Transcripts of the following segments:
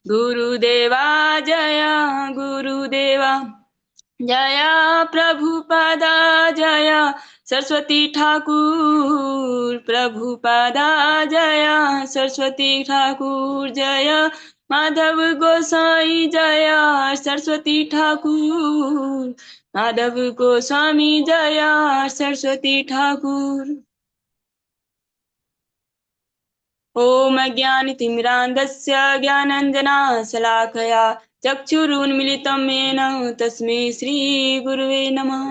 गुरुदेवा जय गुरुदेवा जय प्रभुपादा जय सरस्वती ठाकुर प्रभुपादा जय सरस्वती ठाकुर जय माधव गोसाई जय सरस्वती ठाकुर माधव गोस्वामी जय सरस्वती ठाकुर। ॐ अज्ञानतिमिरान्धस्य ज्ञानाञ्जनशलाकया चक्षुरुन्मिलितं येन तस्मै श्रीगुरुवे नमः।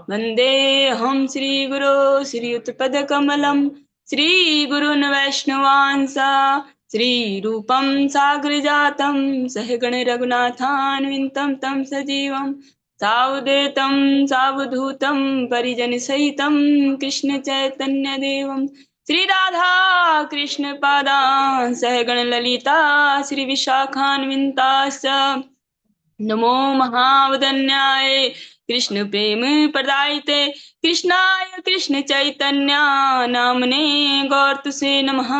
वन्देऽहं श्रीगुरो श्रीयुतपदकमलं श्रीगुरून् वैष्णवांस श्रीरूपं सागरजातं सहगण रघुनाथान्वितं तं सजीवं सावधूतं सावधूतं परिजनसहितं कृष्ण चैतन्यदेवं श्री राधा कृष्ण पादान् सहगण ललिता श्री विशाखान्विताश्च नमो महावदन्याय कृष्ण प्रेम प्रदायते कृष्णाय कृष्ण चैतन्य नामने गौरतुसे नमः।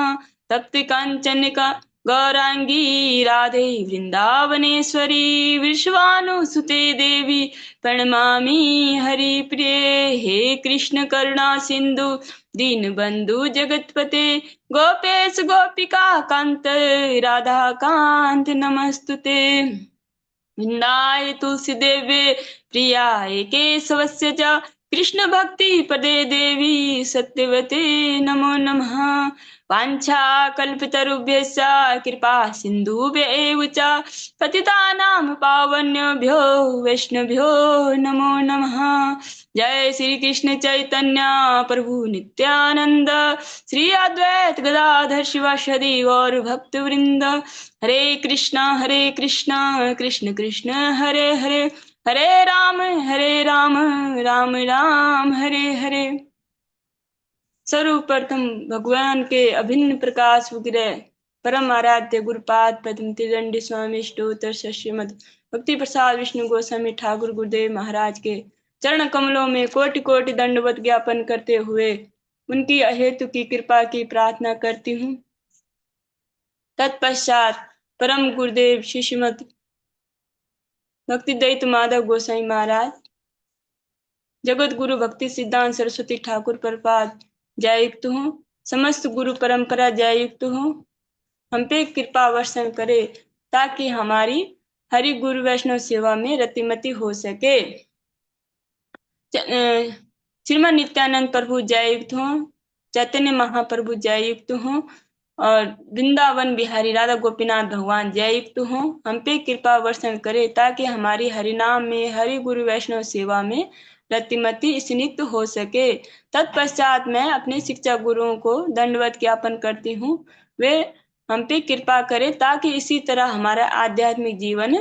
तप्त कांचन का गौरांगी राधे वृंदावनेश्वरी विश्वानुसुते देवी प्रणमामि हरिप्रिये। हे कृष्ण करुणा सिंधु दीनबंधु जगतपते गोपेश गोपिका कांत राधा कांत नमस्तुते। वृंदाय तुलसी देवे प्रियाय केशवस्य च कृष्ण भक्ति पदे देवी सत्यवते नमो नमः। वाञ्छाकल्पतरुभ्यश्च कृपा सिन्धुभ्य एव च पतितानां पावनेभ्यो वैष्णवेभ्यो नमो नमः। जय श्री कृष्ण चैतन्य प्रभु नित्यानंद श्री अद्वैत गदाधर शिवासादि और भक्त वृंद। हरे कृष्णा कृष्ण कृष्ण हरे हरे हरे राम राम राम हरे हरे। सर्वप्रथम भगवान के अभिन्न प्रकाश विग्रह परम आराध्य गुरुपाद पद्म त्रिदंडी स्वामी स्तोत्र श्रीमद भक्ति प्रसाद विष्णु गोस्वामी ठाकुर गुरुदेव महाराज के चरण कमलों में कोटि कोटि दंडवत ज्ञापन करते हुए उनकी अहेतु की कृपा की प्रार्थना करती हूँ। तत्पश्चात परम गुरुदेव श्रीमद भक्ति दैत माधव गोसाई महाराज जगत गुरु भक्ति सिद्धांत सरस्वती ठाकुर प्रपाद जययुक्त हूँ। समस्त गुरु परंपरा जययुक्त हूँ। हम पे कृपा वर्षण करे ताकि हमारी हरि गुरु वैष्णव सेवा में रतिमति हो सके। श्रीमद नित्यानंद प्रभु जययुक्त हूँ। चैतन्य महाप्रभु जययुक्त हूँ और वृंदावन बिहारी राधा गोपीनाथ भगवान जययुक्त हूँ। हम पे कृपा वर्षण करे ताकि हमारी हरिनाम में हरि गुरु वैष्णव सेवा में रतिमति स्निग्ध हो सके। तत्पश्चात मैं अपने शिक्षा गुरुओं को दंडवत ज्ञापन करती हूँ। वे हम पे कृपा करे ताकि इसी तरह हमारा आध्यात्मिक जीवन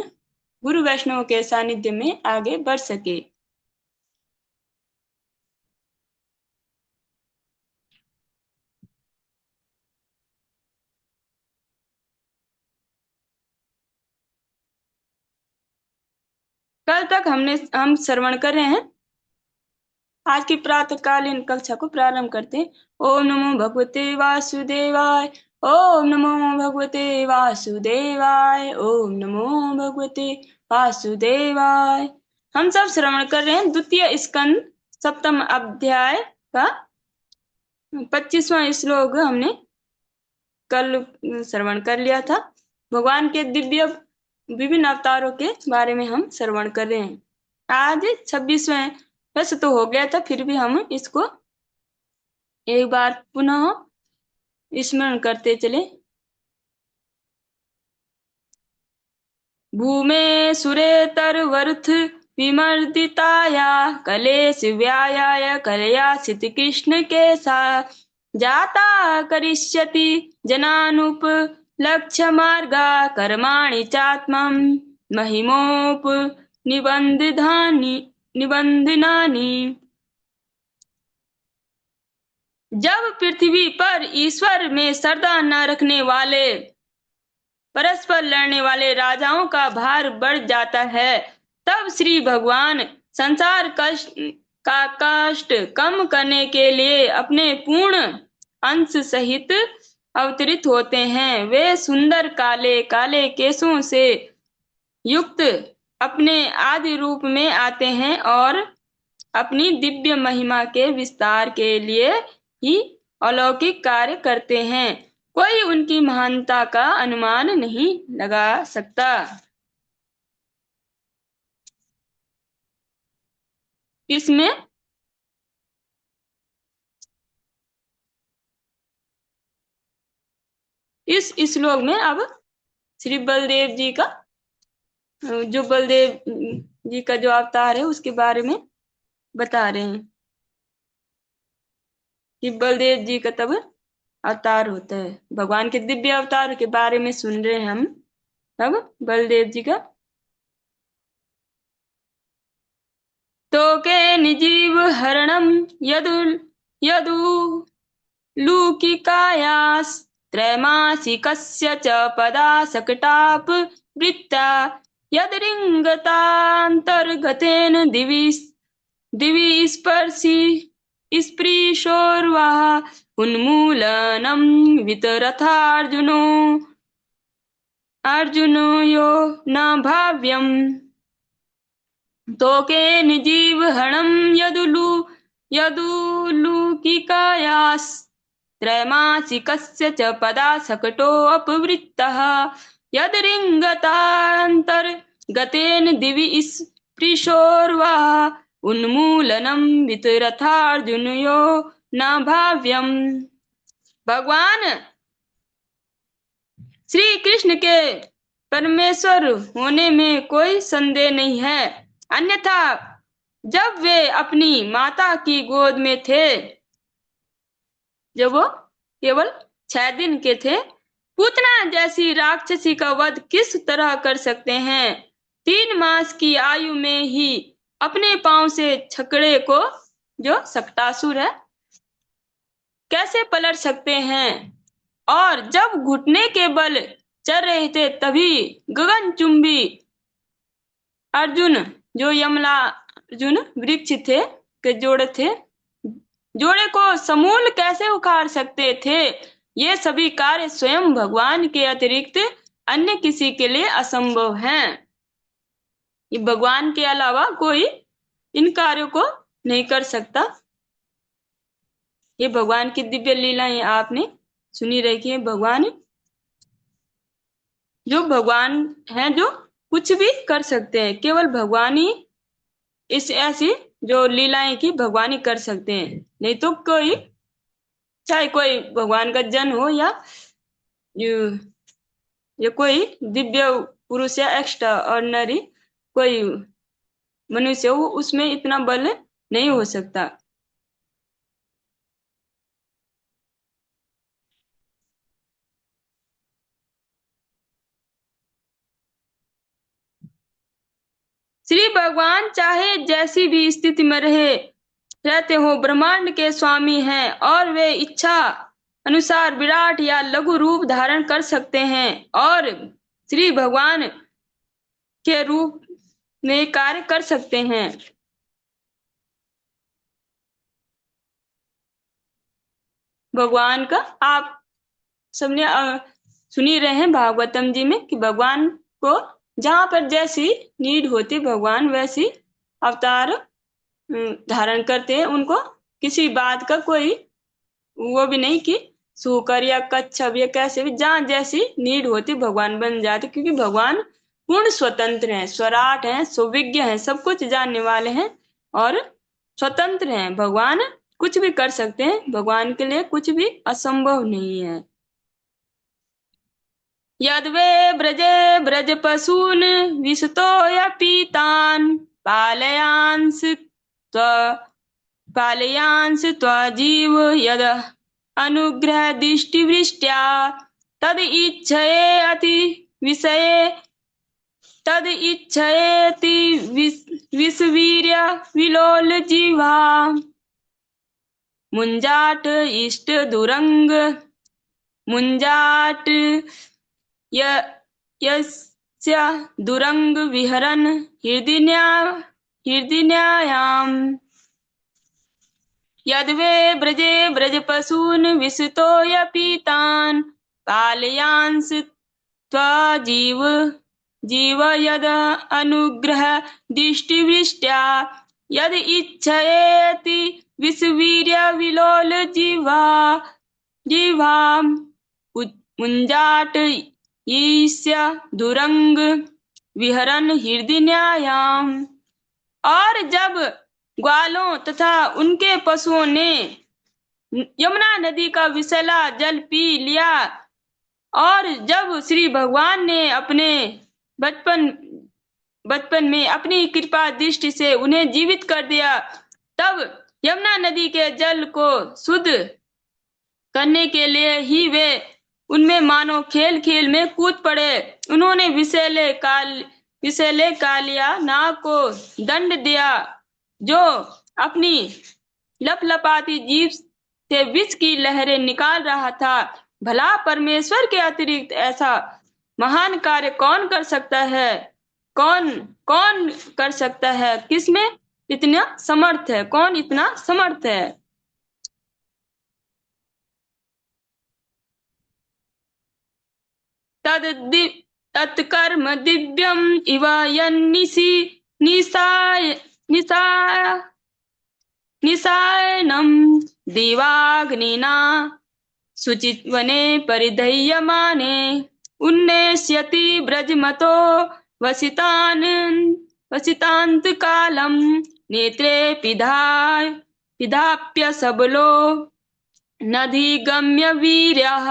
गुरु वैष्णव के सानिध्य में आगे बढ़ सके। कल तक हम श्रवण कर रहे हैं। आज की प्रातःकालीन कक्षा को प्रारंभ करते हैं। ओम नमो भगवते वासुदेवाय ओम नमो भगवते वासुदेवाय ओम नमो भगवते वासुदेवाय। हम सब श्रवण कर रहे हैं द्वितीय स्कंद सप्तम अध्याय का 25वां श्लोक हमने कल श्रवण कर लिया था। भगवान के दिव्य विभिन्न अवतारों के बारे में हम श्रवण कर रहे हैं। आज 26वें वैसे तो हो गया था, फिर भी हम इसको एक बार पुनः स्मरण करते चले। भूमे सुरेतर वरुथ विमर्दिताया कलेश व्यायाय कलया सित कृष्ण के सा जाता करिष्यति जनानुप लक्ष्य मार्गा कर्माणि चात्मं महिमोप निबंधनानि। जब पृथ्वी पर ईश्वर में श्रद्धा न रखने वाले परस्पर लड़ने वाले राजाओं का भार बढ़ जाता है, तब श्री भगवान संसार का कष्ट कम करने के लिए अपने पूर्ण अंश सहित अवतरित होते हैं। वे सुंदर काले काले केशों से युक्त अपने आदि रूप में आते हैं और अपनी दिव्य महिमा के विस्तार के लिए ही अलौकिक कार्य करते हैं। कोई उनकी महानता का अनुमान नहीं लगा सकता। इसमें इस श्लोक में अब श्री बलदेव जी का जो बलदेव जी का जो अवतार है उसके बारे में बता रहे हैं कि बलदेव जी का तब अवतार होता है। भगवान के दिव्य अवतार के बारे में सुन रहे हैं हम अब बलदेव जी का। तो के निजीव हरणम यदु यदु लूकिकायास त्रैमासिकस्य च पदा सकटाप वृत्ता यदरिङ्गतान्तर्गतेन दिवि स्पर्शि स्पृशोर्वा उन्मूलनं अर्जुनो यो न भाव्यम्। तोकेन जीवहरणं यदुलूकिकायास् त्रैमासिकस्य च पदा सकटोऽपवृत्तः यदरिङ्गतान्तर्गतेन दिवि स्पृशोर्वा उन्मूलनं वितरथार्जुनयो न भाव्यम्। भगवान श्री कृष्ण के परमेश्वर होने में कोई संदेह नहीं है। अन्यथा जब वे अपनी माता की गोद में थे, जब वो केवल 6 दिन के थे, पूतना जैसी राक्षसी का वध किस तरह कर सकते हैं? 3 मास की आयु में ही अपने पांव से छकड़े को, जो सकटासुर है, कैसे पलट सकते हैं? और जब घुटने के बल चल रहे थे तभी गगनचुंबी अर्जुन, जो यमला अर्जुन वृक्ष थे के जोड़े को समूल कैसे उखाड़ सकते थे? ये सभी कार्य स्वयं भगवान के अतिरिक्त अन्य किसी के लिए असंभव हैं। ये भगवान के अलावा कोई इन कार्यों को नहीं कर सकता। ये भगवान की दिव्य लीलाएं आपने सुनी रखी है। भगवान है जो कुछ भी कर सकते हैं। केवल भगवान ही इस ऐसी जो लीलाएं की भगवान ही कर सकते हैं। नहीं तो कोई, चाहे कोई भगवान का जन हो या कोई दिव्य पुरुष या एक्स्ट्रा ऑर्डिनरी कोई मनुष्य हो, उसमें इतना बल नहीं हो सकता। श्री भगवान चाहे जैसी भी स्थिति में रहते हो, ब्रह्मांड के स्वामी हैं और वे इच्छा अनुसार विराट या लघु रूप धारण कर सकते हैं और श्री भगवान के रूप में कार्य कर सकते हैं। भगवान का आप सबने सुनी रहे हैं भागवतम जी में कि भगवान को जहां पर जैसी नीड होती, भगवान वैसी अवतार धारण करते हैं। उनको किसी बात का कोई वो भी नहीं कि सूकर या कच्छप या कैसे भी, जहां जैसी नीड होती भगवान बन जाते, क्योंकि भगवान पूर्ण स्वतंत्र हैं, स्वराट हैं, सुविज्ञ हैं, सब कुछ जानने वाले हैं और स्वतंत्र हैं। भगवान कुछ भी कर सकते हैं। भगवान के लिए कुछ भी असंभव नहीं है। यद्वे ब्रजे ब्रजपशून् विशतोऽपि तान् पालयांस त्वजीव यद अनुग्रहदृष्टिवृष्ट्या तदिच्छयेति विषवीर्य विलोलजिह्वा मुञ्जाट यस्य दुरंग विहरन् हृदिन्यायाम् यद्वे ब्रजे ब्रजपशून् विसुतो यपीतान् पालयांस त्वजीव जीव यद अनुग्रह दृष्टिवृष्ट्या यद इच्छयेति विषवीर्य विलोल जिह्वाम् मुञ्जाट ईस्य दुरंग विहरन हृदय न्यायाम। और जब ग्वालों तथा उनके पशुओं ने यमुना नदी का विषैला जल पी लिया और जब श्री भगवान ने अपने बचपन में अपनी कृपा दृष्टि से उन्हें जीवित कर दिया, तब यमुना नदी के जल को शुद्ध करने के लिए ही वे उनमें मानो खेल खेल में कूद पड़े। उन्होंने विषैले कालिया नाग को दंड दिया जो अपनी लपलपाती जीभ से विष की लहरें निकाल रहा था। भला परमेश्वर के अतिरिक्त ऐसा महान कार्य कौन कर सकता है? कौन कौन कर सकता है? किसमें इतना समर्थ है? कौन इतना समर्थ है? तत्कर्म दिव्यम इव यन्निशि निसायनम देवाग्निना शुचिवने परिदह्यमाने उन्नेष्यति ब्रजमतो वसितान्तकालं नेत्रे पिधाप्य सबलो नधिगम्य वीर्यः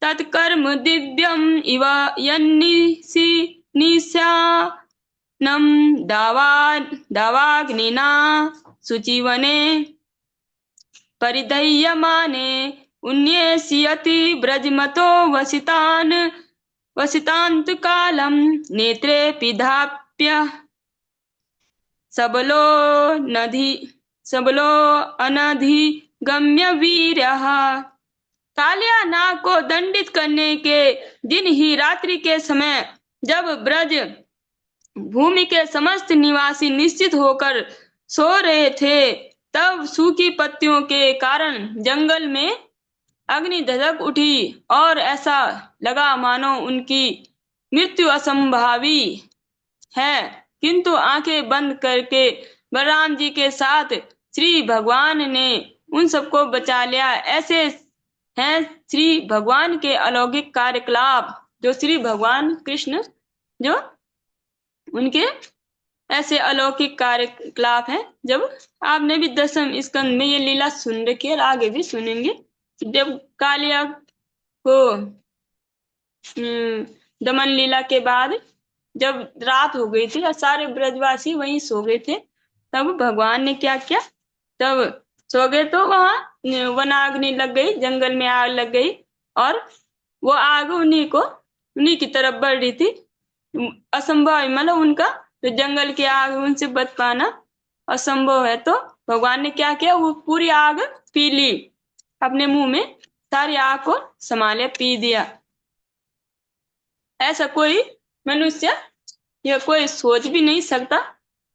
तत्कर्म दिव्यम इव यन्निशि निशानं दावाग्निना शुचिवने परिदह्यमाने उन्नेष्यति ब्रजमतो वसितान्तकालं नेत्रे पिधाप्य सबलो अनधिगम्य वीर्यः। कालिया नाग को दंडित करने के दिन ही रात्रि के समय जब ब्रज भूमि के समस्त निवासी निश्चित होकर सो रहे थे, तब सूखी पत्तियों के कारण जंगल में अग्नि धधक उठी और ऐसा लगा मानो उनकी मृत्यु असंभावी है। किंतु आंखें बंद करके बलराम जी के साथ श्री भगवान ने उन सबको बचा लिया। ऐसे हैं श्री भगवान के अलौकिक कार्यकलाप, जो श्री भगवान कृष्ण जो उनके ऐसे अलौकिक कार्यकलाप हैं। जब आपने भी 10वें स्कंद में ये लीला सुन रखी है, आगे भी सुनेंगे। जब कालिया को दमन लीला के बाद जब रात हो गई थी और सारे ब्रजवासी वहीं सो गए थे, तब भगवान ने क्या किया? तब सो गए तो वहां वनाग्नि लग गई, जंगल में आग लग गई और वो आग उन्हीं की तरफ बढ़ रही थी। असंभव मतलब उनका तो जंगल की आग उनसे बच पाना असंभव है। तो भगवान ने क्या किया? वो पूरी आग पी ली, अपने मुंह में सारी आग को संभाले पी दिया। ऐसा कोई मनुष्य या कोई सोच भी नहीं सकता,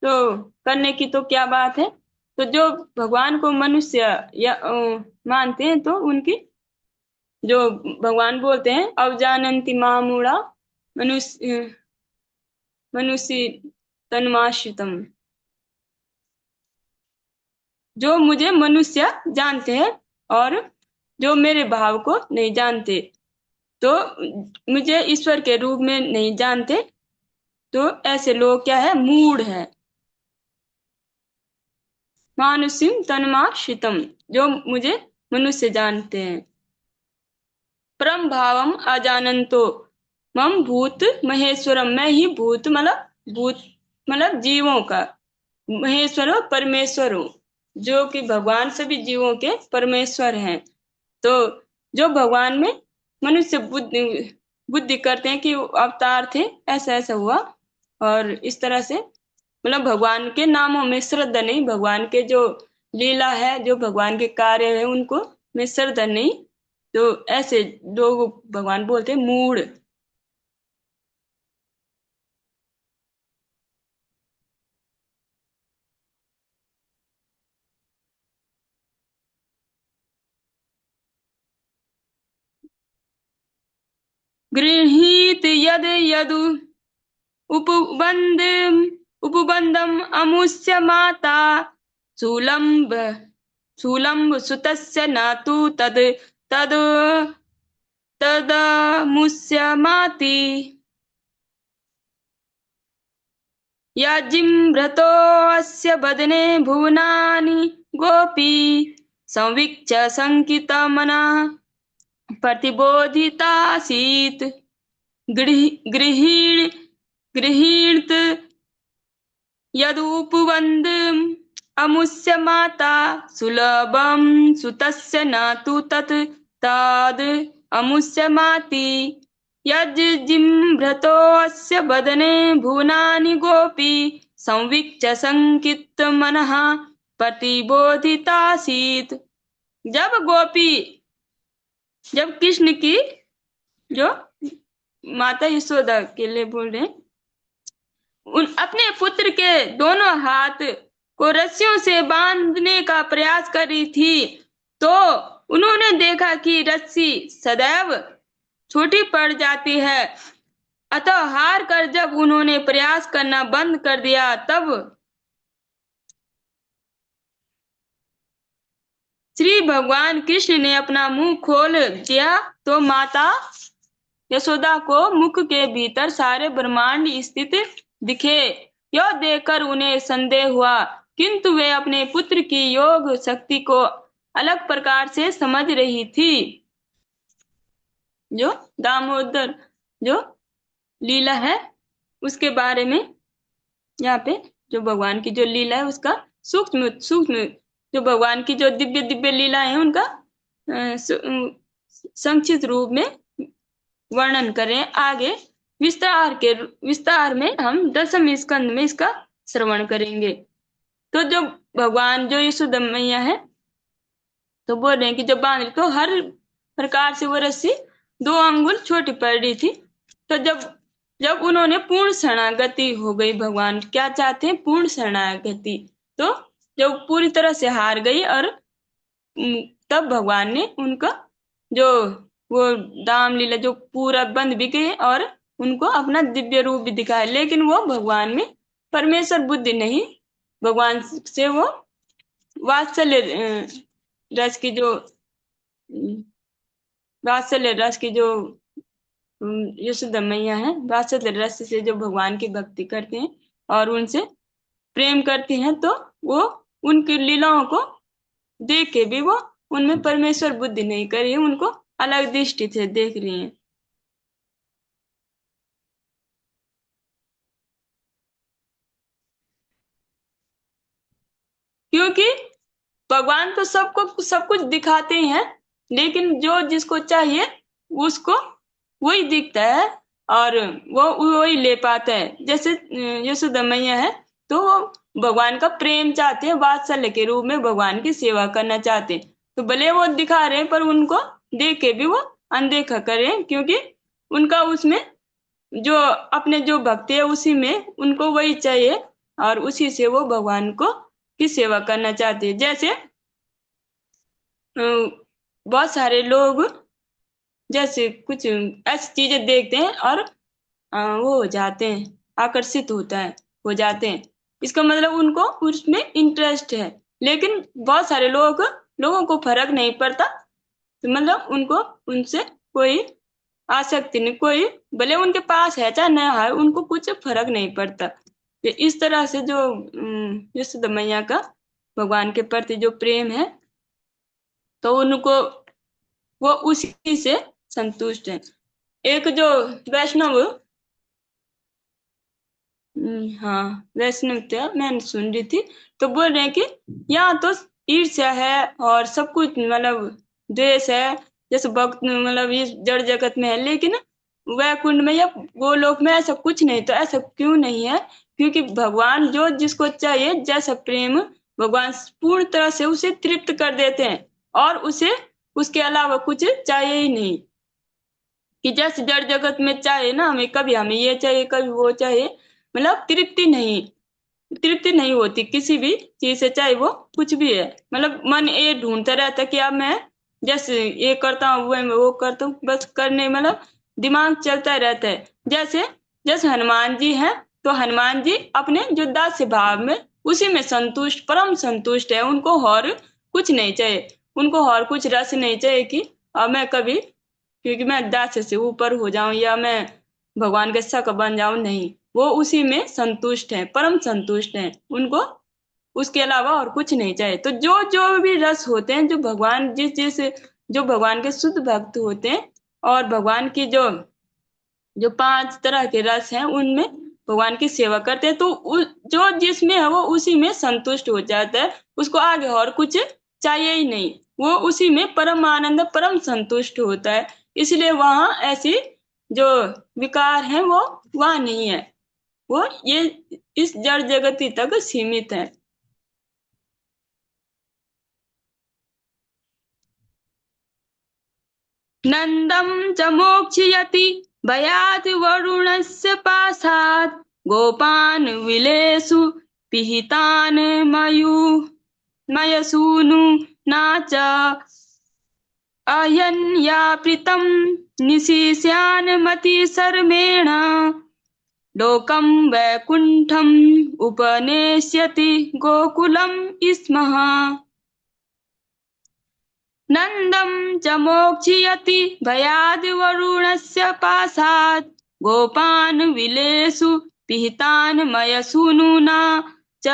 तो करने की तो क्या बात है। तो जो भगवान को मनुष्य या मानते हैं, तो उनकी जो भगवान बोलते हैं अवजानन्ति मामूढ़ा मनुष्य तन्माश्रितम, जो मुझे मनुष्य जानते हैं और जो मेरे भाव को नहीं जानते, तो मुझे ईश्वर के रूप में नहीं जानते, तो ऐसे लोग क्या है? मूढ़ है। मानुष्यम तन्माश्रितम, जो मुझे मनुष्य जानते हैं। परम भावम अजानंतो मम भूत महेश्वरम, मैं ही भूत मतलब जीवों का महेश्वर हो, परमेश्वर हूँ, जो कि भगवान सभी जीवों के परमेश्वर हैं। तो जो भगवान में मनुष्य बुद्धि करते हैं कि अवतार थे, ऐसा ऐसा हुआ, और इस तरह से मतलब भगवान के नामों में श्रद्धा नहीं, भगवान के जो लीला है, जो भगवान के कार्य है, उनको में श्रद्धा नहीं, तो ऐसे लोग भगवान बोलते हैं मूढ़। गृहीत यद यदु उपबंध उपबंधम अमुष्य माता सुलंब सुलंब सुतस्य न तु तद तद तदमुष्यमाति यजिम्भृतोऽस्य वदने भुवनानि गोपी संवीक्ष्य शङ्कितमनः प्रतिबोधितासीत् गृहीत यदुपवन्द् अमुष्य माता सुलभं सुतस्य न तु तत् तद् अमुष्यमाति यज्जिम्भृतोऽस्य वदने भुवनानि गोपी संवीक्ष्य शङ्कितमनः प्रतिबोधितासीत्। जब कृष्ण की जो माता यशोदा के लिए बोल रहे उन अपने पुत्र के दोनों हाथ को रस्सियों से बांधने का प्रयास कर रही थी तो उन्होंने देखा कि रस्सी सदैव छोटी पड़ जाती है। अतः हार कर जब उन्होंने प्रयास करना बंद कर दिया तब श्री भगवान कृष्ण ने अपना मुंह खोल दिया तो माता यशोदा को मुख के भीतर सारे ब्रह्मांड स्थित दिखे। यह देखकर उन्हें संदेह हुआ किंतु वे अपने पुत्र की योग शक्ति को अलग प्रकार से समझ रही थी। जो दामोदर जो लीला है उसके बारे में यहाँ पे जो भगवान की जो लीला है उसका सूक्ष्म सूक्ष्म जो भगवान की जो दिव्य दिव्य लीला है उनका संक्षिप्त रूप में वर्णन करें। आगे विस्तार में हम 10वें स्कंद में इसका श्रवण करेंगे। तो जो भगवान जो यशोदा मैया है तो बोल रहे हैं कि जब बांध तो हर प्रकार से वो रस्सी 2 अंगुल छोटी पड़ रही थी। तो जब उन्होंने पूर्ण शरणागति हो गई, भगवान क्या चाहते हैं पूर्ण शरणागति, तो जब पूरी तरह से हार गई और तब भगवान ने उनका जो वो दाम लीला जो पूरा बंद भी गए और उनको अपना दिव्य रूप भी दिखाया। लेकिन वो भगवान में परमेश्वर बुद्धि नहीं, भगवान से वो वात्सल्य रस की जो यशोदा मैया है वात्सल्य रस से जो भगवान की भक्ति करते हैं और उनसे प्रेम करते हैं तो वो उनकी लीलाओं को देख के भी वो उनमें परमेश्वर बुद्धि नहीं कर रही है, उनको अलग दृष्टि से देख रही हैं। क्योंकि भगवान तो सबको सब कुछ दिखाते हैं लेकिन जो जिसको चाहिए उसको वही दिखता है और वो वही ले पाता है। जैसे यशोदा मैया है तो वो भगवान का प्रेम चाहते हैं, वात्सल्य के रूप में भगवान की सेवा करना चाहते हैं। तो भले वो दिखा रहे हैं पर उनको देख के भी वो अनदेखा करें क्योंकि उनका उसमें जो अपने जो भक्ति है उसी में उनको वही चाहिए और उसी से वो भगवान को की सेवा करना चाहते हैं। जैसे बहुत सारे लोग जैसे कुछ ऐसी चीजें देखते हैं और वो हो जाते हैं, आकर्षित हो जाते हैं। इसका मतलब उनको उसमें इंटरेस्ट है। लेकिन बहुत सारे लोगों को फर्क नहीं पड़ता, तो मतलब उनको उनसे कोई आसक्ति नहीं, कोई भले उनके पास है चाहे ना है उनको कुछ फर्क नहीं पड़ता। तो इस तरह से जो यशोदा मैया का भगवान के प्रति जो प्रेम है तो उनको वो उसी से संतुष्ट है। एक जो वैष्णव वैष्णव मैंने सुन रही थी तो बोल रहे हैं कि यहाँ तो ईर्ष्या है और सब कुछ मतलब द्वेष है जैसे भक्त मतलब इस जड़ जगत में है, लेकिन वैकुंठ में या गोलोक में ऐसा कुछ नहीं। तो ऐसा क्यों नहीं है? क्योंकि भगवान जो जिसको चाहिए जैसा प्रेम भगवान पूर्ण तरह से उसे तृप्त कर देते हैं और उसे उसके अलावा कुछ चाहिए ही नहीं। कि जैसे जड़ जगत में चाहे ना हमें ये चाहिए कभी वो चाहिए, मतलब तृप्ति नहीं होती किसी भी चीज से, चाहे वो कुछ भी है। मतलब मन ये ढूंढता रहता कि अब मैं जैसे ये करता हूँ वो करता हूँ, बस करने मतलब दिमाग चलता रहता है। जैसे जैसे हनुमान जी हैं, तो हनुमान जी अपने जो दास्य भाव में उसी में संतुष्ट, परम संतुष्ट है। उनको और कुछ नहीं चाहिए, उनको और कुछ रस नहीं चाहिए कि अब मैं कभी, क्योंकि मैं दास्य से ऊपर हो जाऊं या मैं भगवान के सख बन जाऊं, नहीं, वो उसी में संतुष्ट है, परम संतुष्ट है। उनको उसके अलावा और कुछ नहीं चाहिए। तो जो जो भी रस होते हैं, जो भगवान जिस जिस जो भगवान के शुद्ध भक्त होते हैं, और भगवान की जो जो 5 तरह के रस हैं, उनमें भगवान की सेवा करते हैं, तो जो जिसमें है वो उसी में संतुष्ट हो जाता है। उसको आगे और कुछ चाहिए ही नहीं, वो उसी में परम आनंद, परम संतुष्ट होता है। इसलिए वहां ऐसी जो विकार है वो वहां नहीं है, वो ये इस जड़ जगती तक सीमित है। नंदम च मोक्षयति भयात् वरुणस्य पाशात् गोपान् विलेषु पिहितान् मयसूनु न च अयन्यापृतं निशिश्यान् मतिशर्मेण लोकं वैकुण्ठम् उपनेष्यति गोकुलं स्मः। नन्दं च मोक्षयति भयाद् वरुणस्य पाशात् गोपान् विलेषु पिहितान् मयसूनुना च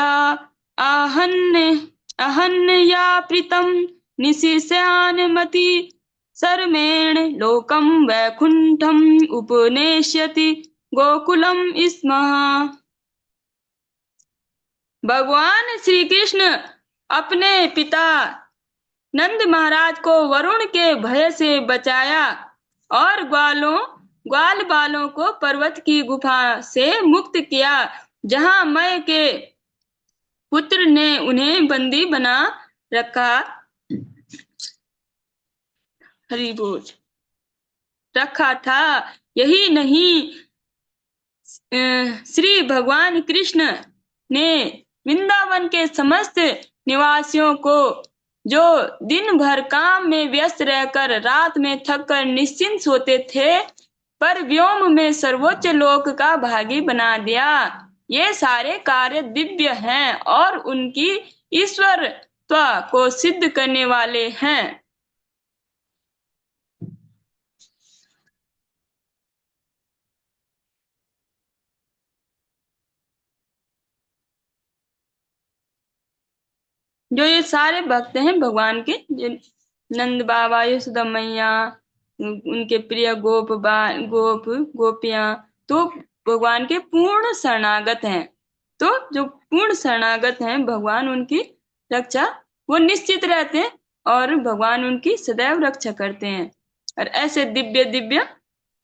अहन्यापृतं निशिश्यान् मति शर्मेण लोकं वैकुण्ठम् उपनेष्यति गोकुलं स्मः। भगवान श्री कृष्ण अपने पिता नंद महाराज को वरुण के भय से बचाया और ग्वाल बालों को पर्वत की गुफा से मुक्त किया, जहां मय के पुत्र ने उन्हें बंदी बना रखा। हरि बोल रखा था। यही नहीं, श्री भगवान कृष्ण ने वृंदावन के समस्त निवासियों को, जो दिन भर काम में व्यस्त रहकर रात में थक कर निश्चिंत सोते थे, पर व्योम में सर्वोच्च लोक का भागी बना दिया। ये सारे कार्य दिव्य हैं और उनकी ईश्वरत्व को सिद्ध करने वाले हैं। जो ये सारे भक्त हैं भगवान के, नंद बाबा, यशोदा मैया, उनके प्रिय गोप गोपियां, तो भगवान के पूर्ण शरणागत हैं। तो जो पूर्ण शरणागत हैं भगवान उनकी रक्षा वो निश्चित रहते हैं, और भगवान उनकी सदैव रक्षा करते हैं। और ऐसे दिव्य दिव्य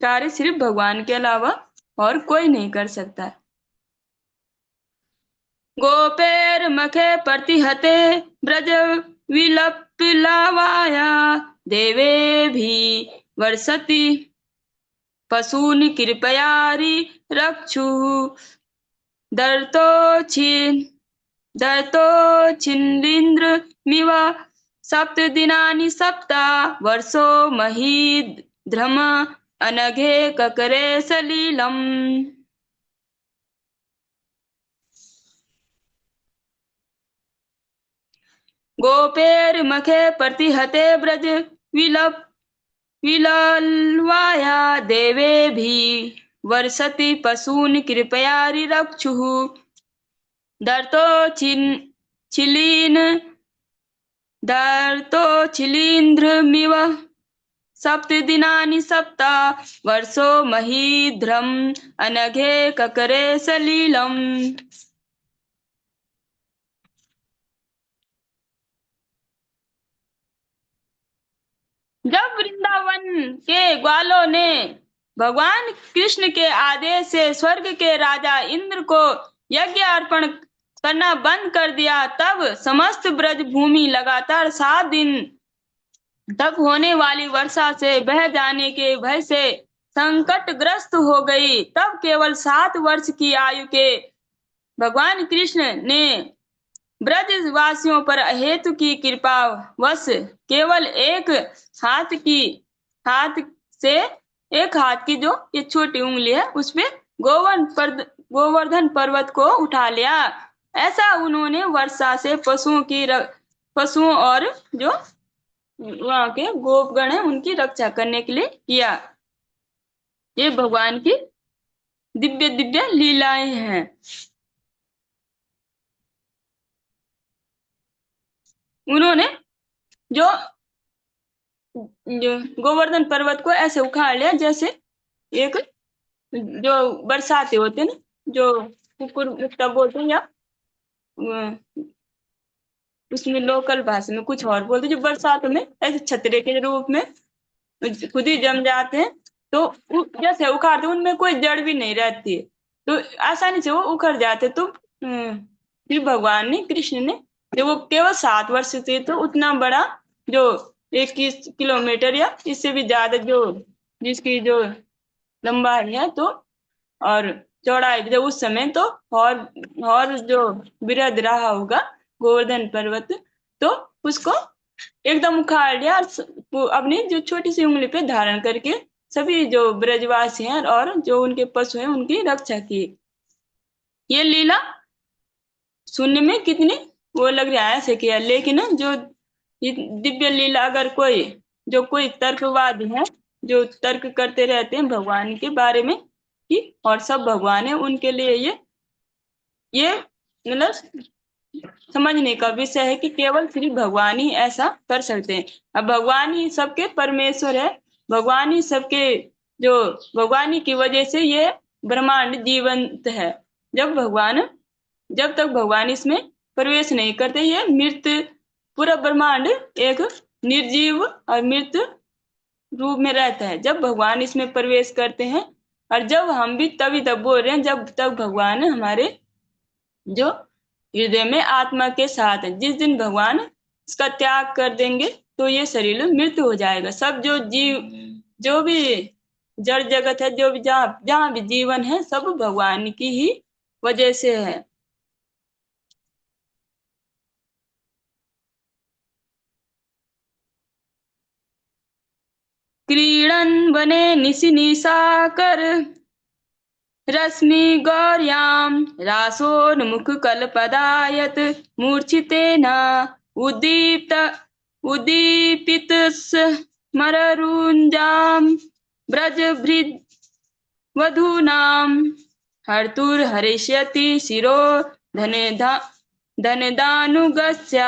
कार्य सिर्फ भगवान के अलावा और कोई नहीं कर सकता है। गोपेर्मुखे प्रतिहते ब्रज विलपिलावाया देवेभिः वर्षति पशून् कृपयारि रक्षुः दर्तोच्छिन्द्रिन्द्रमिव सप्तदिनानि सप्त वर्षो महीध्रम अनघे ककरे सलिलम्। गोपेर्मुखे प्रतिहते ब्रज विलल्वाया देवेभिः वर्षति पशून् कृपयारि रक्षुः दर्तोच्छिलीन्द्रमिव सप्तदिनानि सप्त वर्षो महीध्रम अनघे ककरे सलिलम्। जब वृंदावन के ग्वालों ने भगवान कृष्ण के आदेश से स्वर्ग के राजा इंद्र को यज्ञ अर्पण करना बंद कर दिया, तब समस्त ब्रज भूमि लगातार 7 दिन तक होने वाली वर्षा से बह जाने के भय से संकटग्रस्त हो गई। तब केवल 7 वर्ष की आयु के भगवान कृष्ण ने ब्रजवासियों पर अहेतु की कृपा वश केवल एक हाथ से एक हाथ की जो ये छोटी उंगली है उसपे गोवर्धन पर्वत को उठा लिया। ऐसा उन्होंने वर्षा से पशुओं और जो वहां के गोपगण है उनकी रक्षा करने के लिए किया। ये भगवान की दिव्य दिव्य लीलाएं हैं। उन्होंने जो जो गोवर्धन पर्वत को ऐसे उखाड़ लिया जैसे एक जो बरसाते होते हैं ना, जो कुकुर मुक्ता बोलते हैं, या उसमें लोकल भाषा में कुछ और बोलते हैं, जो बरसात में ऐसे छतरे के रूप में खुद ही जम जाते हैं। तो जैसे उखाड़ते हैं, उनमें कोई जड़ भी नहीं रहती है, तो आसानी से वो उखड़ जाते। तो फिर भगवान ने, कृष्ण ने, जब वो केवल 7 वर्ष थे, तो उतना बड़ा जो 21 किलोमीटर या इससे भी ज्यादा जो जिसकी जो लंबाई है, तो और चौड़ाई जब उस समय, तो और जो वृहद रहा होगा गोवर्धन पर्वत, तो उसको एकदम उखाड़ लिया और वो अपनी जो छोटी सी उंगली पे धारण करके सभी जो ब्रजवासी हैं और जो उनके पशु हैं उनकी रक्षा की। ये लीला सुनने में कितनी वो लग रहा है ऐसे किया, लेकिन जो ये दिव्य लीला, अगर कोई तर्कवादी है जो तर्क करते रहते हैं भगवान के बारे में कि और सब भगवान है, उनके लिए ये मतलब समझने का विषय है कि केवल सिर्फ भगवान ही ऐसा कर सकते हैं। अब भगवान ही सबके परमेश्वर है, भगवान ही सबके जो भगवान ही की वजह से ये ब्रह्मांड जीवंत है। जब तक भगवान इसमें प्रवेश नहीं करते, ये मृत, पूरा ब्रह्मांड एक निर्जीव और मृत रूप में रहता है। जब भगवान इसमें प्रवेश करते हैं, और जब हम भी तभी तक बोल रहे हैं जब तक भगवान हमारे जो हृदय में आत्मा के साथ है। जिस दिन भगवान इसका त्याग कर देंगे, तो ये शरीर मृत्यु हो जाएगा। सब जो जीव, जो भी जड़ जगत है, जो भी जहाँ जहाँ भी जीवन है, सब भगवान की ही वजह से है। क्रीडन वने निशि निशाकर रश्मि गौर्यां रासोन्मुख कल्पदायत मूर्छितेन उद्दीप्त उद्दीपित स्मररुञ्जां व्रजभृद् वधूनां हर्तुर्हरिष्यति शिरो धनदानुगस्य।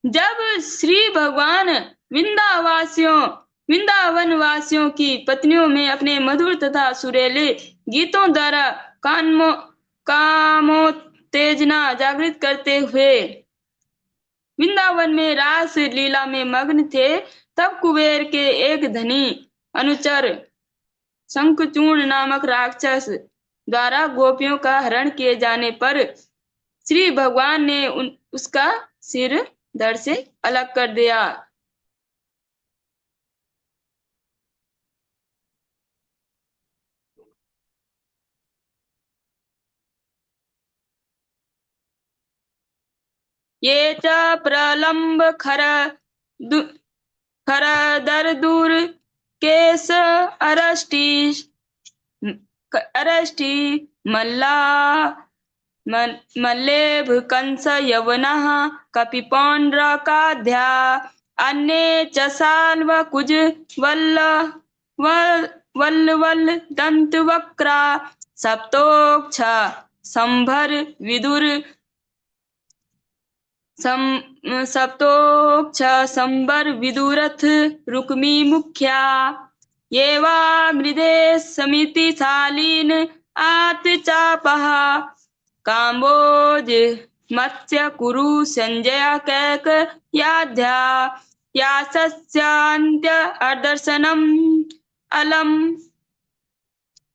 जब श्री भगवान वृंदावन वासियों की पत्नियों में अपने मधुर तथा सुरीले गीतों द्वारा कामोत्तेजना जागृत करते हुए वृंदावन में रास लीला में मग्न थे, तब कुबेर के एक धनी अनुचर शंखचूर्ण नामक राक्षस द्वारा गोपियों का हरण किए जाने पर श्री भगवान ने उसका सिर धड़ से अलग कर दिया। ये च प्रलम्ब खरदर दूर केश अरष्टि मल्ला मल्लेभ कंस यवनः कपिपौंड्रकाध्या अन्ये च साल्व कुज वल्ल दंतवक्रा सप्तोक्ष संभर विदुर सप्तोक्ष संबर विदुरथ रुक्मी मुख्या ये वा मृदे समिति शालीन आत चापः काम्बोज मत्स्य कुरु संजय कैक याध्या या सस्यांत्य अर्दर्शनम अलम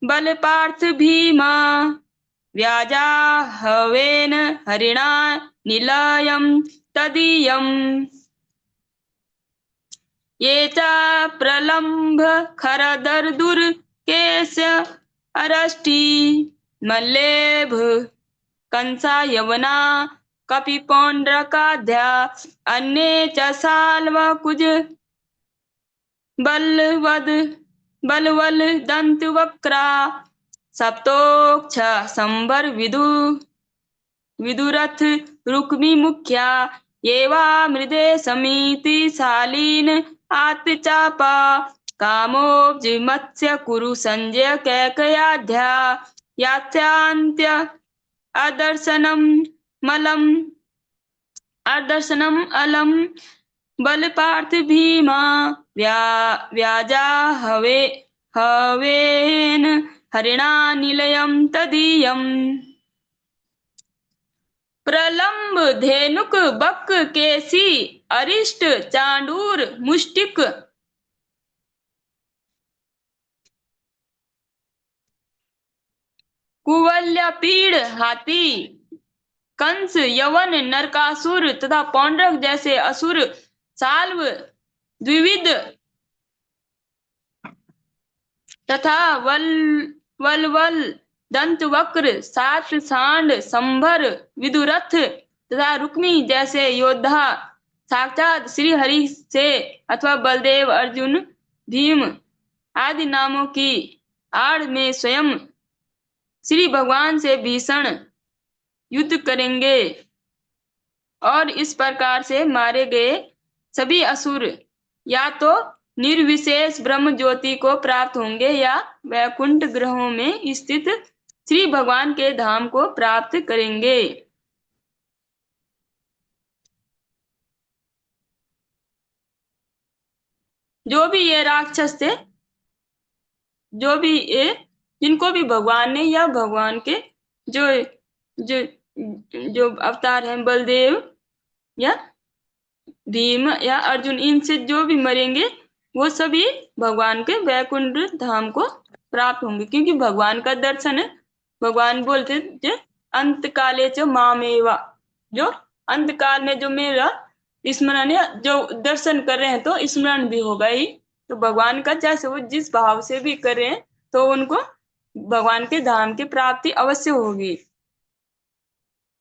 बल पार्थ भीमा व्याजाहवेन हरिणा निलयं तदीयम्। ये च प्रलम्भ खरदर्दुर केश अरष्टि मल्लेभ कंसा यवना कपिपौण्ड्रकाद्या अन्ये च साल्वकुज बलवद बलवल दन्तवक्रा सप्तोक्ष संवर विदुरथ रुक्मी मुख्या एवा मृदे समिति शालीन आत्चापा कामोब्ज मत्स्य कुरु संजय कैकयाध्या यास्यांत्य अदर्शनम अलम बल पार्थ भीमा व्याजा हवेन हरिणा निलयम तदीयम प्रलंब धेनुक बक केसी अरिष्ट चांडूर मुष्टिक कुवल्य पीड़ हाथी कंस यवन नरकासुर तथा पौंड्रक जैसे असुर साल्व द्विविध तथा वलवल दंतवक्र सात सांड संभर विदुरथ तथा रुक्मी जैसे योद्धा साक्षात श्री हरि से अथवा बलदेव अर्जुन भीम आदि नामों की आड़ में स्वयं श्री भगवान से भीषण युद्ध करेंगे और इस प्रकार से मारे गए सभी असुर या तो निर्विशेष ब्रह्म ज्योति को प्राप्त होंगे या वैकुंठ ग्रहों में स्थित श्री भगवान के धाम को प्राप्त करेंगे। जो भी ये राक्षस थे, जो भी ये जिनको भी भगवान ने या भगवान के जो जो जो अवतार हैं बलदेव या भीम या अर्जुन, इनसे जो भी मरेंगे वो सभी भगवान के वैकुंठ धाम को प्राप्त होंगे, क्योंकि भगवान का दर्शन है। भगवान बोलते जो अंत काले च मामेवा, जो अंत काल में जो मेरा स्मरण है, जो दर्शन कर रहे हैं तो स्मरण भी होगा ही। तो भगवान का जैसे वो जिस भाव से भी कर रहे हैं तो उनको भगवान के धाम की प्राप्ति अवश्य होगी।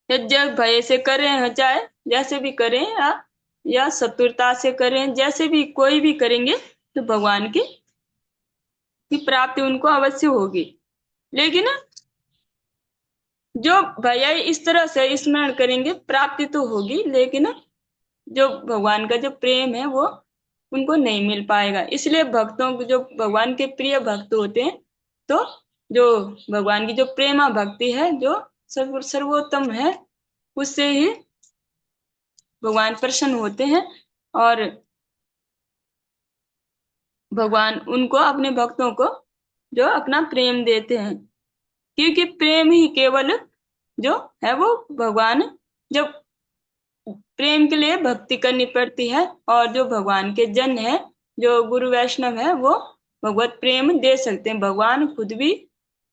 जग भय से करें चाहे जैसे भी करें या चतुरता से करें, जैसे भी कोई भी करेंगे तो भगवान की प्राप्ति उनको अवश्य होगी। लेकिन जो भैया इस तरह से स्मरण करेंगे प्राप्ति तो होगी, लेकिन जो भगवान का जो प्रेम है वो उनको नहीं मिल पाएगा। इसलिए भक्तों को, जो भगवान के प्रिय भक्त होते हैं, तो जो भगवान की जो प्रेमा भक्ति है, जो सर्वोत्तम है, उससे ही भगवान प्रसन्न होते हैं और भगवान उनको, अपने भक्तों को जो अपना प्रेम देते हैं। क्योंकि प्रेम ही केवल जो है वो भगवान, जब प्रेम के लिए भक्ति करनी पड़ती है, और जो भगवान के जन है, जो गुरु वैष्णव है, वो भगवत प्रेम दे सकते हैं। भगवान खुद भी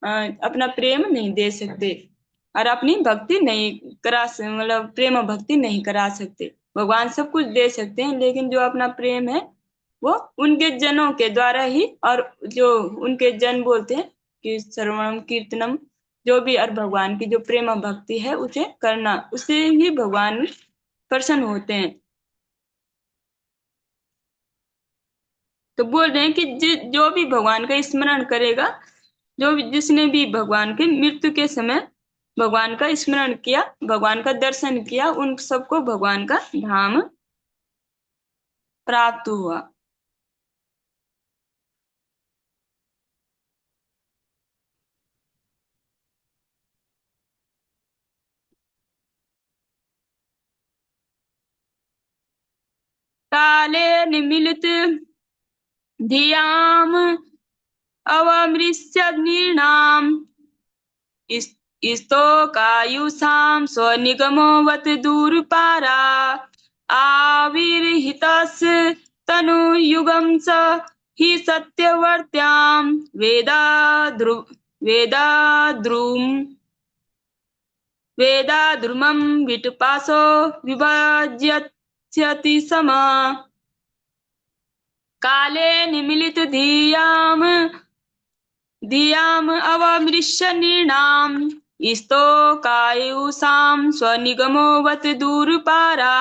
अपना प्रेम नहीं दे सकते और अपनी भक्ति नहीं करा, मतलब प्रेम भक्ति नहीं करा सकते। भगवान सब कुछ दे सकते हैं, लेकिन जो अपना प्रेम है वो उनके जनों के द्वारा ही, और जो उनके जन बोलते हैं कि श्रवणम कीर्तनम, जो भी और भगवान की जो प्रेम भक्ति है उसे करना, उससे ही भगवान प्रसन्न होते हैं। तो बोल रहे हैं कि जो भी भगवान का स्मरण करेगा, जो जिसने भी भगवान के मृत्यु के समय भगवान का स्मरण किया, भगवान का दर्शन किया, उन सबको भगवान का धाम प्राप्त हुआ। काले निमिलित धियाम अवमृश्य नृणाम स्तोकायुषां स्वनिगमोऽवत दूरपारा आविर्हितस् तनुयुगं स हि सत्यवर्त्यां वेदाद्रुमं विटपासो विभज्यति समा काले निमिलित धियाम अवमृश्य नृणाम स्तोकायुषां स्वनिगमोऽवत दूरपारा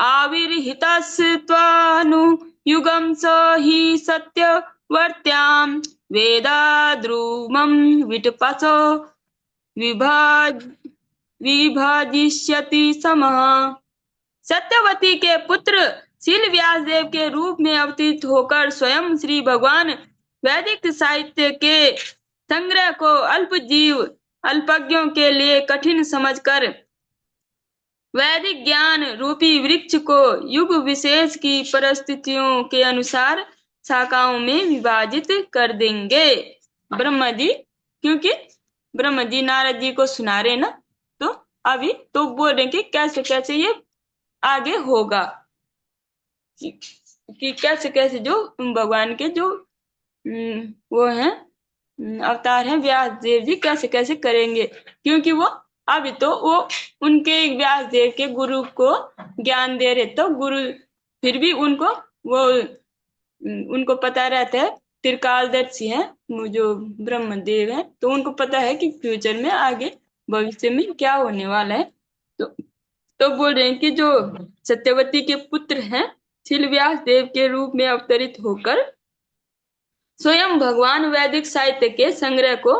आविर्हितस्त्वानुयुगं स हि सत्यवर्त्यां वेदाद्रुमं विटपसो विभाज विभाजिष्यति समः। सत्यवती के पुत्र शील व्यास देव के रूप में अवतरित होकर स्वयं श्री भगवान वैदिक साहित्य के संग्रह को अल्पज्ञों के लिए कठिन समझकर वैदिक ज्ञान रूपी वृक्ष को युग विशेष की परिस्थितियों के अनुसार शाखाओं में विभाजित कर देंगे। ब्रह्मा जी, क्योंकि ब्रह्मा जी नारद जी को सुना रहे ना, तो अभी तो बोल रहे कि कैसे कैसे ये आगे होगा, कि कैसे कैसे जो भगवान के जो वो हैं अवतार हैं व्यास देव जी कैसे कैसे करेंगे, क्योंकि वो अभी तो वो उनके व्यास देव के गुरु को ज्ञान दे रहे, तो गुरु फिर भी उनको वो उनको पता रहता है, त्रिकालदर्शी है जो ब्रह्मदेव है, तो उनको पता है कि फ्यूचर में आगे भविष्य में क्या होने वाला है। तो बोल रहे हैं कि जो सत्यवती के पुत्र हैं शील व्यास देव के रूप में अवतरित होकर स्वयं भगवान वैदिक साहित्य के संग्रह को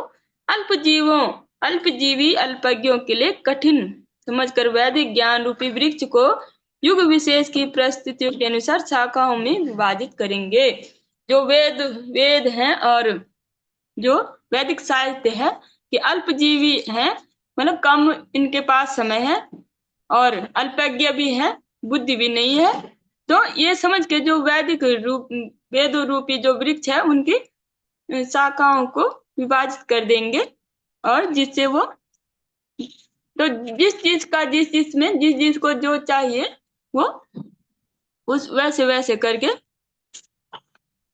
अल्पजीवी अल्पज्ञों के लिए कठिन समझकर वैदिक ज्ञान रूपी वृक्ष को युग विशेष की परिस्थितियों के अनुसार शाखाओं में विभाजित करेंगे। जो वेद हैं और जो वैदिक साहित्य है कि अल्पजीवी हैं, मतलब कम इनके पास समय है और अल्पज्ञ भी है, बुद्धि भी नहीं है, तो ये समझ के जो वैदिक रूप वेद रूपी जो वृक्ष है उनकी शाखाओं को विभाजित कर देंगे, और जिससे वो तो जिस चीज को जो चाहिए वो उस वैसे वैसे करके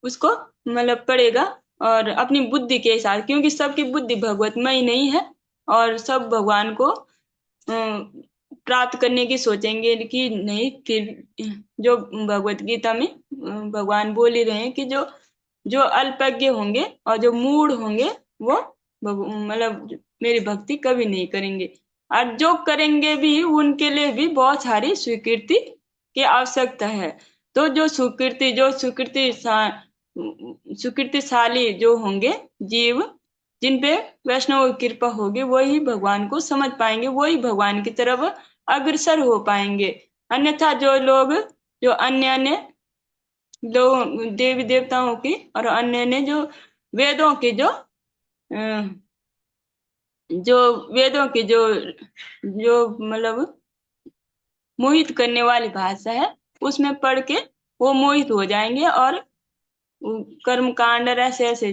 उसको मतलब पड़ेगा, और अपनी बुद्धि के साथ, क्योंकि सबकी बुद्धि भगवतमय नहीं है और सब भगवान को प्राप्त करने की सोचेंगे कि नहीं। फिर जो भगवत गीता में भगवान बोल ही रहे हैं कि जो अल्पज्ञ होंगे और जो मूढ़ होंगे वो मतलब मेरी भक्ति कभी नहीं करेंगे, और जो करेंगे भी उनके लिए भी बहुत सारी स्वीकृति की आवश्यकता है। तो जो सुकृतिशाली जो होंगे जीव, जिन पे वैष्णव की कृपा होगी, वही भगवान को समझ पाएंगे, वही भगवान की तरफ अग्रसर हो पाएंगे। अन्यथा जो लोग जो अन्य लोग देवी देवताओं की और अन्य जो वेदों की जो मतलब मोहित करने वाली भाषा है उसमें पढ़ के वो मोहित हो जाएंगे, और कर्म कांड ऐसे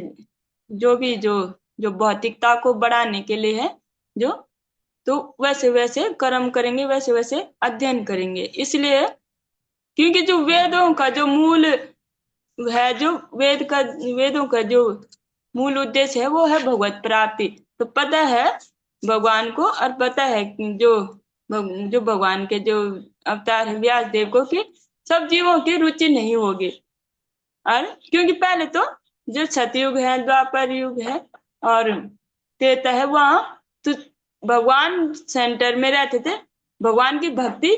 जो भी जो भौतिकता को बढ़ाने के लिए है जो, तो वैसे वैसे कर्म करेंगे, वैसे वैसे अध्ययन करेंगे। इसलिए क्योंकि जो वेदों का जो मूल है, जो वेदों का जो मूल उद्देश्य है वो है भगवत प्राप्ति। तो पता है भगवान को, और पता है जो भगवान के जो अवतार है व्यास देव को कि सब जीवों की रुचि नहीं होगी, और क्योंकि पहले तो जो सतयुग है, द्वापर युग है और त्रेता है, वहां तो भगवान सेंटर में रहते थे, भगवान की भक्ति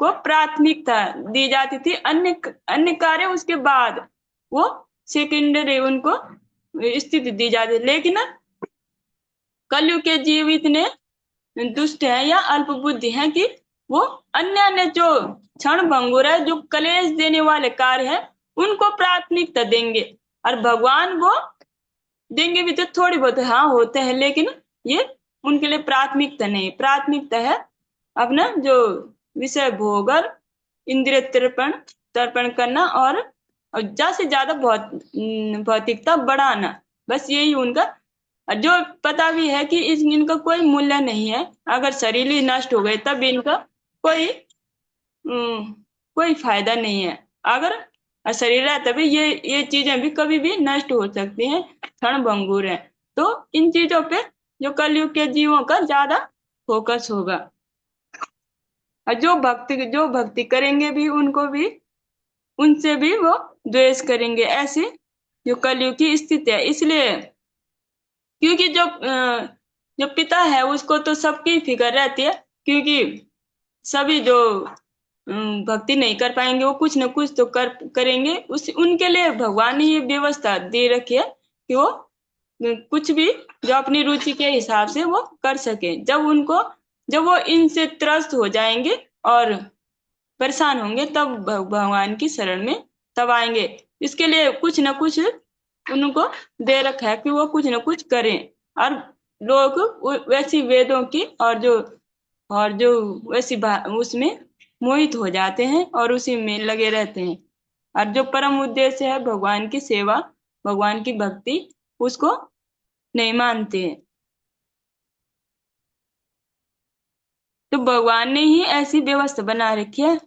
को प्राथमिकता दी जाती थी, अन्य कार्य उसके बाद वो सेकेंडरी उनको स्थिति दी जाती। लेकिन कलयुग के जीव इतने दुष्ट हैं या अल्प बुद्धि हैं कि वो अन्य जो क्षण भंगुर है, जो कलेश देने वाले कार्य है, उनको प्राथमिकता देंगे, और भगवान को देंगे भी तो थोड़ी बहुत हाँ होते हैं, लेकिन ये उनके लिए प्राथमिकता नहीं। प्राथमिकता है अपना जो विषय भोग और इंद्रिय तर्पण करना, और ज्यादा से ज्यादा भौतिकता बढ़ाना, बस यही उनका। जो पता भी है कि इनका कोई मूल्य नहीं है, अगर शरीर ही नष्ट हो गए तब इनका कोई फायदा नहीं है। अगर शरीर है तभी ये चीजें भी कभी भी नष्ट हो सकती हैं, क्षण भंगुर है। तो इन चीजों पे जो कलयुग के जीवों का ज्यादा फोकस होगा, और जो भक्ति करेंगे भी उनको भी उनसे भी वो द्वेष करेंगे, ऐसी जो कलयुग की स्थिति है। इसलिए क्योंकि जो जो पिता है उसको तो सबकी फिक्र रहती है, क्योंकि सभी जो भक्ति नहीं कर पाएंगे वो कुछ न कुछ तो करेंगे। उस उनके लिए भगवान ने ये व्यवस्था दे रखी है कि वो कुछ भी जो अपनी रुचि के हिसाब से वो कर सके। जब वो इनसे त्रस्त हो जाएंगे और परेशान होंगे तब भगवान की शरण में तब आएंगे। इसके लिए कुछ न कुछ उनको दे रखा है कि वो कुछ न कुछ करें। और लोग वैसी वेदों की और जो वैसी उसमें मोहित हो जाते हैं और उसी में लगे रहते हैं। और जो परम उद्देश्य है भगवान की सेवा, भगवान की भक्ति, उसको नहीं मानते हैं। तो भगवान ने ही ऐसी व्यवस्था बना रखी है,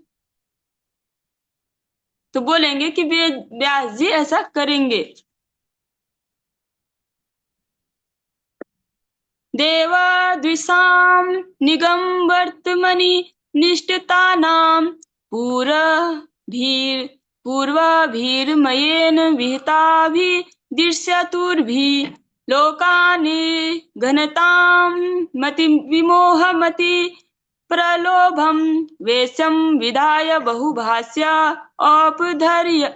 तो बोलेंगे कि वे व्यास जी ऐसा करेंगे। देवाद्विषां निगम वर्तमनि निष्ठितानां पूर्वभिर् पूर्वाभिर्मयेन विहिताभिर्दृश्यतुर्भिः लोकान् घनतां मतिविमोहमति प्रलोभं वेषं विधाय बहुभाष्या औपधर्म्यम्।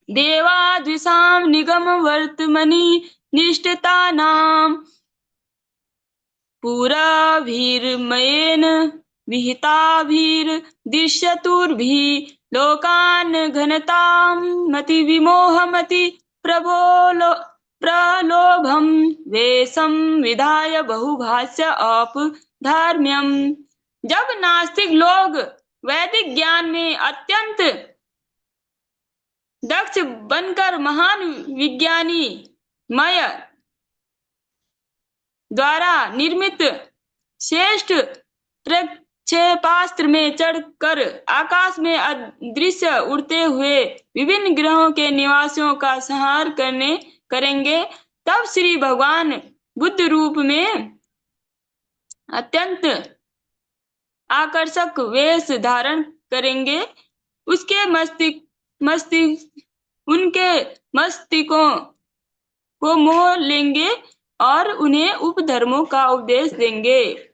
देवाद्विषां निगमवर्त्मनि निष्ठितानां पुरभिर्मयेन विहिताभिर्दृश्यतुर्भिः लोकान् घनतां मतिविमोहमति प्रलोभं वेषं विधाय बहुभाष्य औपधर्म्यम्। जब नास्तिक लोग वैदिक ज्ञान में अत्यंत दक्ष बनकर महान विज्ञानी मय द्वारा निर्मित श्रेष्ठ प्रक्षेपास्त्र में चढ़कर आकाश में अदृश्य उड़ते हुए विभिन्न ग्रहों के निवासियों का संहार करेंगे, तब श्री भगवान बुद्ध रूप में अत्यंत आकर्षक वेश धारण करेंगे। उनके मस्तिष्कों को मोह लेंगे और उन्हें उपधर्मों का उपदेश देंगे।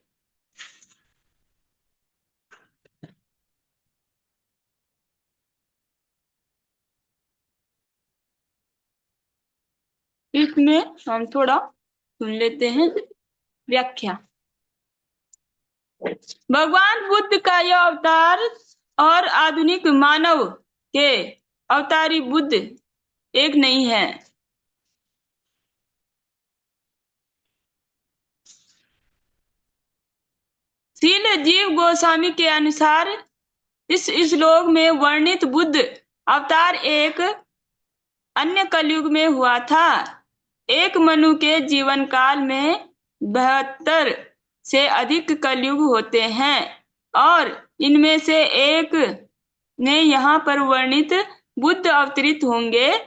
इसमें हम थोड़ा सुन लेते हैं व्याख्या। भगवान बुद्ध का यह अवतार और आधुनिक मानव के अवतारी बुद्ध एक नहीं है। शील जीव गोस्वामी के अनुसार इस श्लोक में वर्णित बुद्ध अवतार एक अन्य कलयुग में हुआ था। एक मनु के जीवन काल में 72 से अधिक कलयुग होते हैं और इनमें से एक ने यहाँ पर वर्णित बुद्ध अवतरित होंगे।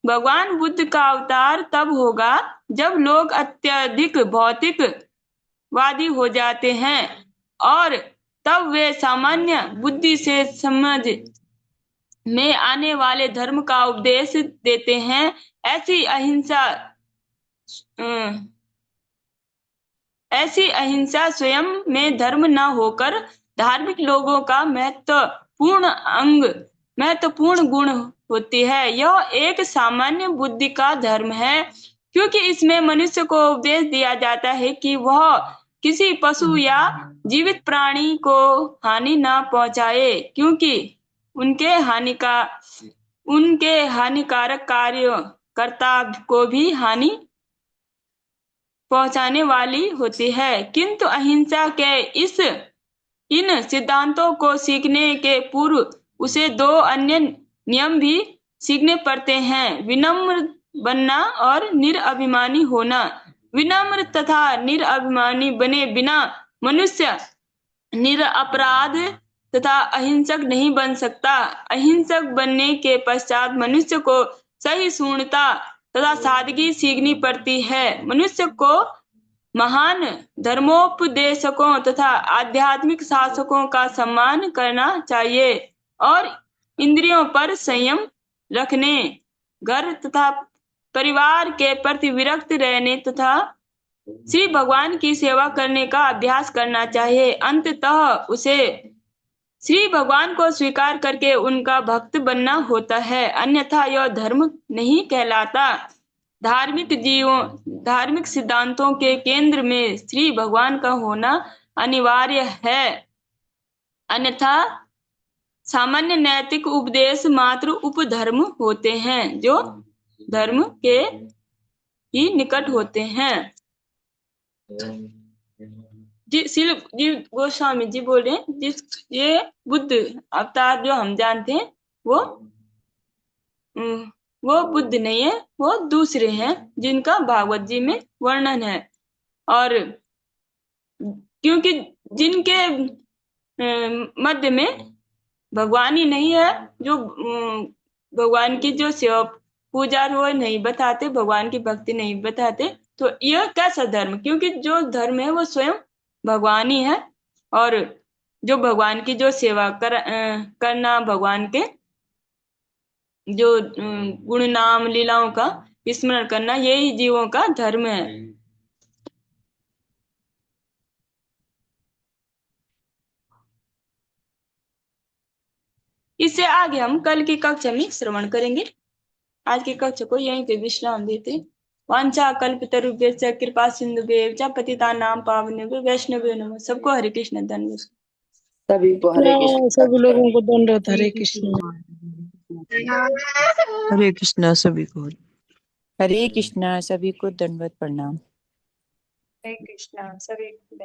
भगवान बुद्ध का अवतार तब होगा जब लोग अत्यधिक भौतिकवादी हो जाते हैं और तब वे सामान्य बुद्धि से समझ में आने वाले धर्म का उपदेश देते हैं। ऐसी अहिंसा स्वयं में धर्म न होकर धार्मिक लोगों का महत्वपूर्ण गुण होती है। यह एक सामान्य बुद्धि का धर्म है क्योंकि इसमें मनुष्य को उपदेश दिया जाता है कि वह किसी पशु या जीवित प्राणी को हानि न पहुंचाए, क्योंकि उनके हानिकारक कार्य कर्ता को भी हानि पहुंचाने वाली होती है। किंतु अहिंसा के इन सिद्धांतों को सीखने के पूर्व उसे 2 अन्य नियम भी सीखने पड़ते हैं: विनम्र बनना और निरअभिमानी होना। विनम्र तथा निरअभिमानी बने बिना मनुष्य निरपराध तथा अहिंसक नहीं बन सकता। अहिंसक बनने के पश्चात मनुष्य को सहिष्णुता तथा सादगी सीखनी पड़ती है। मनुष्य को महान धर्मोपदेशकों तथा आध्यात्मिक शासकों का सम्मान करना चाहिए और इंद्रियों पर संयम रखने, घर तथा परिवार के प्रति विरक्त रहने तथा श्री भगवान की सेवा करने का अभ्यास करना चाहिए। अंततः उसे श्री भगवान को स्वीकार करके उनका भक्त बनना होता है, अन्यथा यह धर्म नहीं कहलाता। धार्मिक सिद्धांतों के केंद्र में श्री भगवान का होना अनिवार्य है, अन्यथा सामान्य नैतिक उपदेश मात्र उपधर्म होते हैं जो धर्म के ही निकट होते हैं। जी गोस्वामी जी बोल रहे हैं, ये बुद्ध अवतार जो हम जानते हैं वो बुद्ध नहीं है, वो दूसरे हैं जिनका भागवत जी में वर्णन है। और क्योंकि जिनके मध्य में भगवान ही नहीं है, जो भगवान की जो सेवा पूजा वो नहीं बताते, भगवान की भक्ति नहीं बताते, तो यह कैसा धर्म? क्योंकि जो धर्म है वो स्वयं भगवान ही है, और जो भगवान की जो सेवा करना, भगवान के जो गुण नाम लीलाओं का स्मरण करना, यही जीवों का धर्म है। इससे आगे हम कल की कक्षा में श्रवण करेंगे। आज की कक्षा को यहीं पे विश्राम देते। वांछा कल्पतरुभ्यश्च कृपा सिंधुभ्यश्च पतितानां पावनेभ्यो वैष्णवेभ्यो नमः। सबको हरे कृष्ण धन्यवाद। सभी को हरे कृष्ण। सभी लोगों को दंडवत। हरे कृष्ण। हरे कृष्णा सभी को। हरे कृष्णा सभी को दंडवत प्रणाम। हरे कृष्णा सभी को।